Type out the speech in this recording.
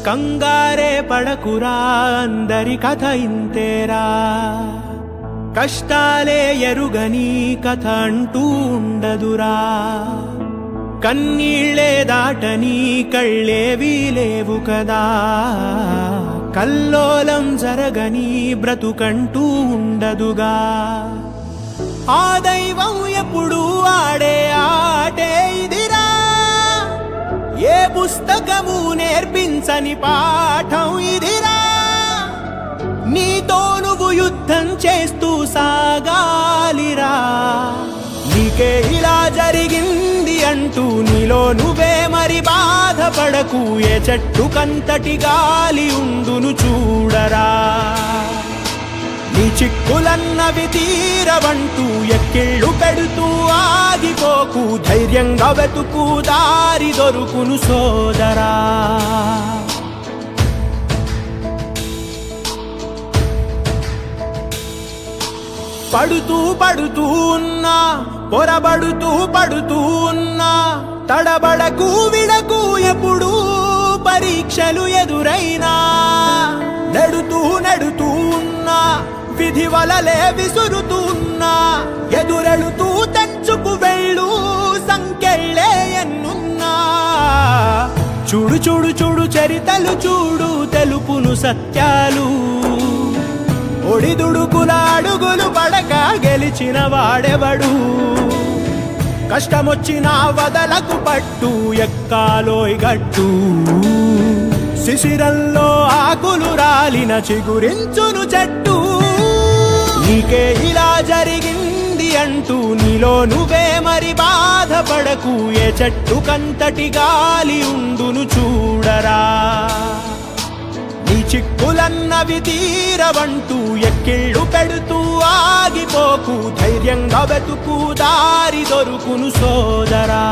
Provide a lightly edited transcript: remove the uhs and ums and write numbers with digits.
కంగారే పడకురా అందరి కథ ఇంతేరా కష్టాలే ఎరుగని కథ అంటూ ఉండదురా కన్నీళ్ళే దాటని కళ్ళేవీ లేవు కదా కల్లోలం జరగని బ్రతుకంటూ ఉండదుగా ఆ దైవం ఎప్పుడు ఆడే ఆటే ఇదిరా ఏ పుస్తకము నేర్పించని పాఠం ఇదిరా నీతో నువ్వు యుద్ధం చేస్తూ సాగాలిరా నీకే ఇలా జరిగింది అంటూ నీలో నువ్వే మరి బాధపడకు ఏ చెట్టు కంతటి గాలి ఉండును చూడరా నీ చిక్కులన్నవి తీరవంటూ ఎక్కిళ్ళు పెడుతూ ఆగిపోకు ధైర్యంగా వెతుకు దారి దొరుకును సోదరా పడుతూ ఉన్నా పొరబడుతూ పడుతూ ఉన్నా తడబడకు విడకు ఎప్పుడు పరీక్షలు ఎదురైనా నెడుతూ ఉన్నా విధి వలలే విసురుతున్నా ఎదురెడుతూ తెంచుకు వెళ్ళు సంకెళ్ళే ఎన్నున్నా చూడు చరితలు చూడు తెలుపును సత్యాలు ఒడిదుడుకుల అడుగులు పడక గెలిచిన వాడెవడు కష్టమొచ్చినా వదలకు పట్టు ఎక్కాలోయ్ గట్టు శిశిరంలో ఆకులు రాలిన చిగురించును చెట్టు నీకే ఇలా జరిగింది అంటూ నీలో నువ్వే మరి బాధపడకు ఏ చెట్టు కంతటి గాలి ఉండును చూడరా నీ చిక్కులన్నవి తీరవంటూ ఎక్కిళ్ళు పెడుతూ ఆగిపోకు ధైర్యంగా వెతుకు దారి దొరుకును సోదరా